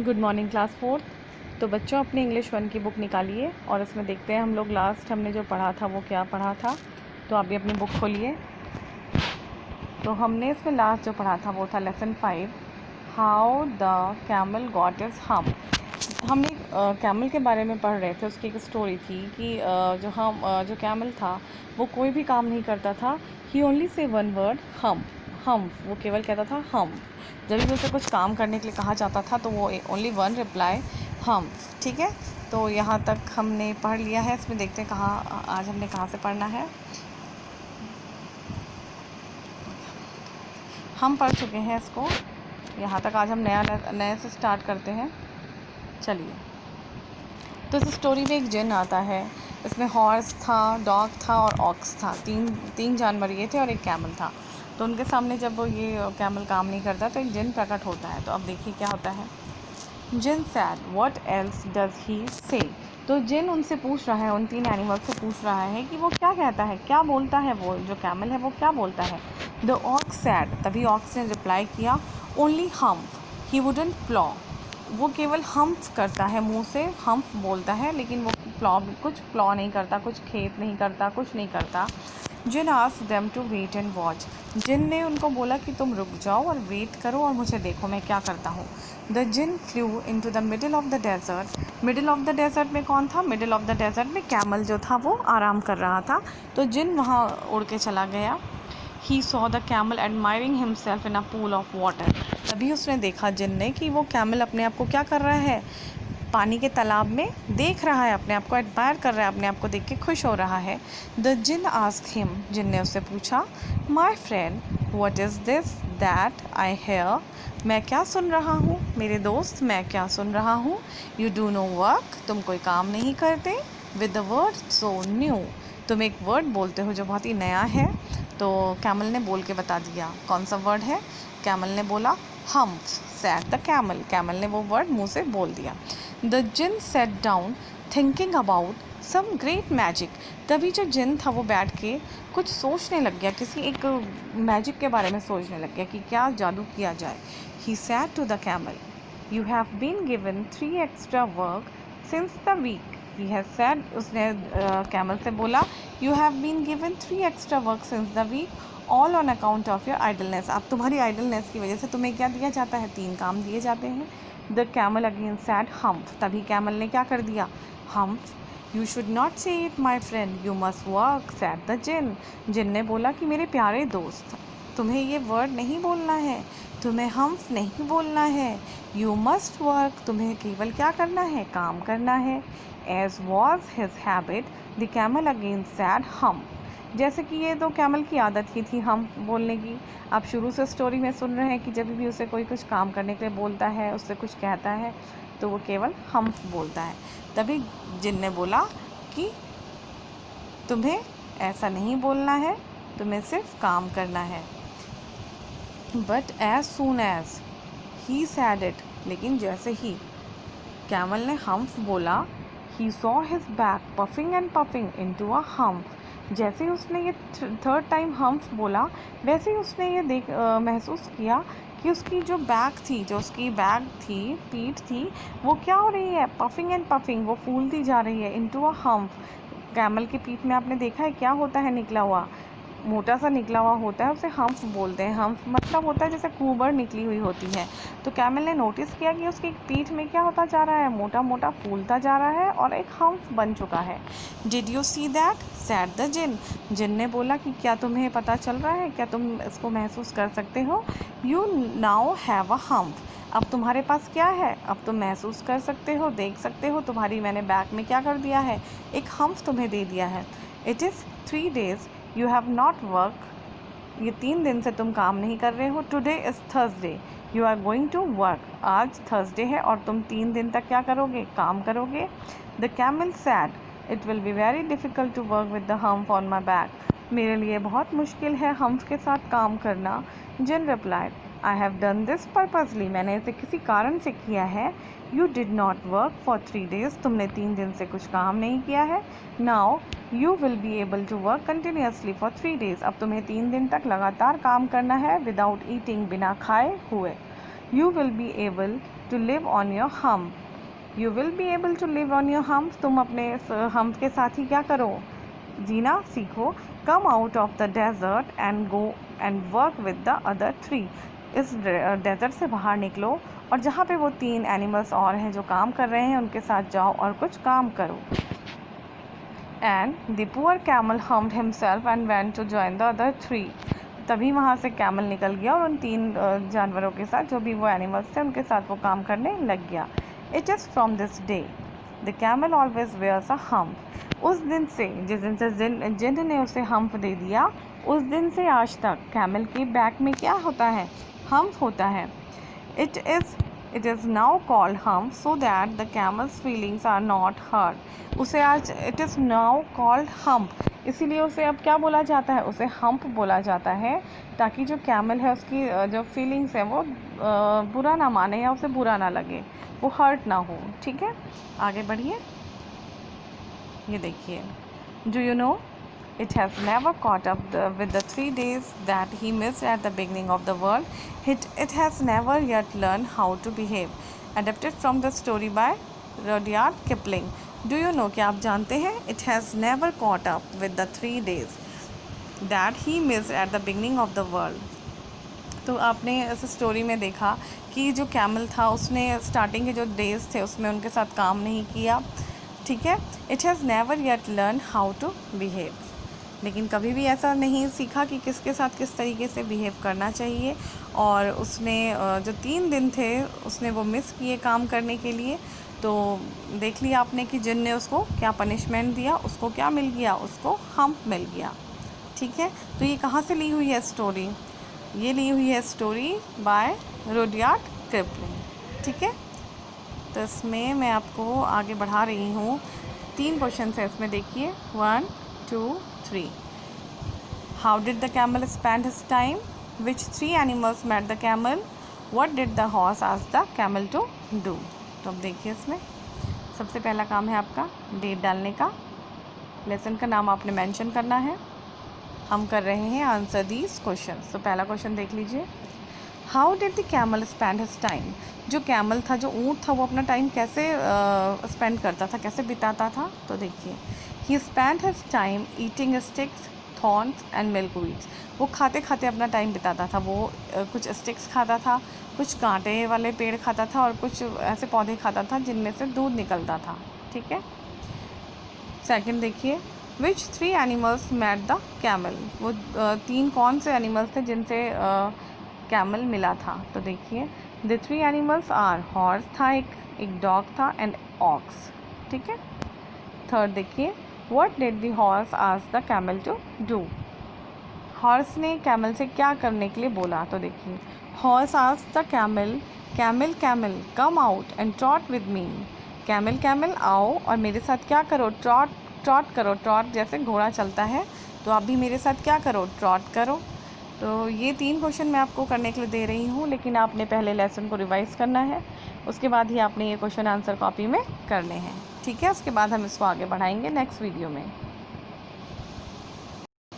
Good morning class fourth. तो बच्चों अपनी इंग्लिश 1 की बुक निकालिए और इसमें देखते हैं हम लोग लास्ट हमने जो पढ़ा था वो क्या पढ़ा था। तो आप भी अपनी बुक खोलिए। तो हमने इसमें लास्ट जो पढ़ा था वो था lesson 5, how the camel got is हम। हमने कैमल के बारे में पढ़ रहे थे। उसकी एक स्टोरी थी कि जो कैमल था वो कोई भी काम नहीं करता था। ही ओनली से वन वर्ड हम। वो केवल कहता था हम। जब भी उसे कुछ काम करने के लिए कहा जाता था तो वो ओनली वन रिप्लाई हम। ठीक है, तो यहाँ तक हमने पढ़ लिया है। इसमें देखते हैं कहाँ आज हमने कहाँ से पढ़ना है। हम पढ़ चुके हैं इसको। यहाँ तक आज हम नए से स्टार्ट करते हैं। चलिए, तो इस स्टोरी में एक जिन आता है। इसमें हॉर्स था, डॉग था और ऑक्स था। तीन जानवर ये थे और एक कैमल था। तो उनके सामने जब वो ये कैमल काम नहीं करता तो एक जिन प्रकट होता है। तो अब देखिए क्या होता है। जिन said what else does he say. तो जिन उनसे पूछ रहा है, उन तीन एनिमल से पूछ रहा है कि वो क्या कहता है, क्या बोलता है, वो जो कैमल है वो क्या बोलता है। द ऑक्स सैड, तभी ऑक्स ने रिप्लाई किया, ओनली हम्फ ही वुडंट प्लॉ। वो केवल हम्फ करता है, मुंह से हम्फ बोलता है, लेकिन वो कुछ प्लॉ नहीं करता, कुछ खेत नहीं करता, कुछ नहीं करता। जिन asked them to wait and watch. जिन ने उनको बोला कि तुम रुक जाओ और वेट करो और मुझे देखो मैं क्या करता हूँ। The djinn flew into the middle of the desert. Middle of the desert में कौन था? मिडिल ऑफ द डेजर्ट में कैमल जो था वो आराम कर रहा था। तो जिन वहाँ उड़ के चला गया। He saw the camel admiring himself in a pool of water. तभी उसने देखा जिन ने कि वो कैमल अपने आप को क्या कर रहा है, पानी के तालाब में देख रहा है, अपने आप को एडमायर कर रहा है, अपने आप को देख के खुश हो रहा है। The djinn asked him, djinn ने उससे पूछा, my friend what is this that I hear. मैं क्या सुन रहा हूँ मेरे दोस्त, मैं क्या सुन रहा हूँ। यू डू नो वर्क, तुम कोई काम नहीं करते। With the word so new, तुम एक वर्ड बोलते हो जो बहुत ही नया है। तो कैमल ने बोल के बता दिया कौन सा वर्ड है। कैमल ने बोला humph. Said the camel, camel ने वो वर्ड मुंह से बोल दिया। The djinn sat down thinking about some great magic. तभी जो जिन था वो बैठ के कुछ सोचने लग गया, किसी एक मैजिक के बारे में सोचने लग गया कि क्या जादू किया जाए। He said to the camel, you have been given 3 extra work since the week. He has said, उसने कैमल से बोला, you have been given 3 extra work since the week all on account of your idleness. अब तुम्हारी idleness की वजह से तुम्हें क्या दिया जाता है? 3 काम दिए जाते हैं। The camel again said humph. तभी कैमल ने क्या कर दिया? Humph. You should not say it my friend, you must work. Said the जिन, जिन ने बोला कि मेरे प्यारे दोस्त, तुम्हें ये वर्ड नहीं बोलना है, तुम्हें हम्फ नहीं बोलना है। यू मस्ट वर्क, तुम्हें केवल क्या करना है? काम करना है। As was his habit the camel again said humph. जैसे कि ये तो कैमल की आदत ही थी हम बोलने की। आप शुरू से स्टोरी में सुन रहे हैं कि जब भी उसे कोई कुछ काम करने के लिए बोलता है, उससे कुछ कहता है, तो वो केवल हम बोलता है। तभी जिन ने बोला कि तुम्हें ऐसा नहीं बोलना है, तुम्हें सिर्फ काम करना है। But as soon as he said it, लेकिन जैसे ही कैमल ने हम्फ बोला, he saw his back puffing and puffing into a humph. जैसे ही उसने ये थर्ड टाइम हम्फ बोला, वैसे ही उसने ये महसूस किया कि उसकी जो बैक थी, जो उसकी बैक थी, पीठ थी, वो क्या हो रही है? पफिंग एंड पफिंग, वो फूलती जा रही है इनटू अ हम्फ। कैमल की पीठ में आपने देखा है क्या होता है? निकला हुआ, मोटा सा निकला हुआ होता है, उसे हम्फ बोलते हैं। हम्फ मतलब होता है जैसे कुबर निकली हुई होती है। तो कैमल ने नोटिस किया कि उसकी पीठ में क्या होता जा रहा है? मोटा मोटा फूलता जा रहा है और एक हम्फ बन चुका है। Did you see that? Said the जिन, जिन ने बोला कि क्या तुम्हें पता चल रहा है, क्या तुम इसको महसूस कर सकते हो? यू नाउ हैव अ हम्फ, अब तुम्हारे पास क्या है? अब तुम महसूस कर सकते हो, देख सकते हो, तुम्हारी मैंने बैक में क्या कर दिया है? एक हम्फ तुम्हें दे दिया है। It is 3 days you have not work, ये 3 दिन से तुम काम नहीं कर रहे हो। Today is Thursday you are going to work, आज थर्सडे है और तुम 3 दिन तक क्या करोगे? काम करोगे। The camel said, it will be very difficult to work with the humph on my back, मेरे लिए बहुत मुश्किल है हम्फ के साथ काम करना। Djinn replied, I have done this purposely, मैंने इसे किसी कारण से किया है। You did not work for 3 days, तुमने 3 दिन से कुछ काम नहीं किया है। Now you will be able to work continuously for 3 days, अब तुम्हें 3 दिन तक लगातार काम करना है। विदाउट ईटिंग, बिना खाए हुए। You will be able to live on your hump. You will be able to live on your hump. तुम अपने hump के साथ ही क्या करो, जीना सीखो. Come out of the desert and go and work with the other 3. इस desert से बाहर निकलो और जहाँ पे वो 3 एनिमल्स और हैं जो काम कर रहे हैं उनके साथ जाओ और कुछ काम करो. And the poor camel humped himself and went to join the other 3. तभी वहाँ से कैमल निकल गया और उन 3 जानवरों के साथ, जो भी वो एनिमल्स थे, उनके साथ वो काम करने लग गया. It is from this day the camel always wears a hump. उस दिन से, जिस दिन से जिन ने उसे हम्प दे दिया, उस दिन से आज तक कैमल के बैक में क्या होता है, हम्प होता है. It is now called hump so that the camel's feelings are not hurt. उसे आज it is now called hump, इसीलिए उसे अब क्या बोला जाता है, उसे हम्प बोला जाता है, ताकि जो कैमल है उसकी जो फीलिंग्स है वो बुरा ना माने या उसे बुरा ना लगे, वो हर्ट ना हो. ठीक है, आगे बढ़िए. ये देखिए, do you know it has never caught up with the 3 days that he missed at the beginning of the world. It has never yet learned how to behave. Adapted from the story by Rudyard Kipling. Do you know, क्या आप जानते हैं, it has never caught up with the 3 days that he missed at the beginning of the world. तो आपने इस story में देखा कि जो कैमल था उसने स्टार्टिंग के जो डेज थे उसमें उनके साथ काम नहीं किया. ठीक है, it has never yet learn how to behave. लेकिन कभी भी ऐसा नहीं सीखा कि किसके साथ किस तरीके से बिहेव करना चाहिए. और उसने जो 3 दिन थे उसने वो मिस किए काम करने के लिए. तो देख लिया आपने कि जिन ने उसको क्या पनिशमेंट दिया, उसको क्या मिल गया, उसको हम्प मिल गया. ठीक है, तो ये कहाँ से ली हुई है स्टोरी, ये ली हुई है स्टोरी बाय रुडयार्ड किपलिंग. ठीक है, तो इसमें मैं आपको आगे बढ़ा रही हूँ. 3 क्वेश्चन है इसमें, देखिए. 1, 2, 3. How did the camel spend his time? Which 3 animals met the camel? What did the horse ask the camel to do? तो अब देखिए, इसमें सबसे पहला काम है आपका डेट डालने का. लेसन का नाम आपने मेंशन करना है. हम कर रहे हैं आंसर दीज क्वेश्चन. तो पहला क्वेश्चन देख लीजिए. How did the camel spend his time? जो कैमल था, जो ऊँट था, वो अपना टाइम कैसे स्पेंड करता था, कैसे बिताता था. तो देखिए, he spend his time eating sticks, thorns and milkweeds. वो खाते खाते अपना टाइम बिताता था. वो कुछ स्टिक्स खाता था, कुछ कांटे वाले पेड़ खाता था और कुछ ऐसे पौधे खाता था जिनमें से दूध निकलता था. ठीक है. सेकंड देखिए, विच 3 एनिमल्स मेट द कैमल? वो 3 कौन से एनिमल्स थे जिनसे कैमल मिला था. तो देखिए, द 3 एनिमल्स आर, हॉर्स था एक डॉग था एंड ऑक्स. ठीक है. थर्ड देखिए, what did the horse ask the camel to do? Horse ने कैमल से क्या करने के लिए बोला. तो देखिए, horse asked the camel, camel camel come out and trot with me. Camel camel आओ और मेरे साथ क्या करो, ट्रॉट करो. ट्रॉट जैसे घोड़ा चलता है, तो आप भी मेरे साथ क्या करो, ट्रॉट करो. तो ये 3 क्वेश्चन मैं आपको करने के लिए दे रही हूँ, लेकिन आपने पहले लेसन को रिवाइज़ करना है, उसके बाद ही आपने ये क्वेश्चन आंसर कॉपी में करने हैं. ठीक है, उसके बाद हम इसको आगे बढ़ाएंगे नेक्स्ट वीडियो में.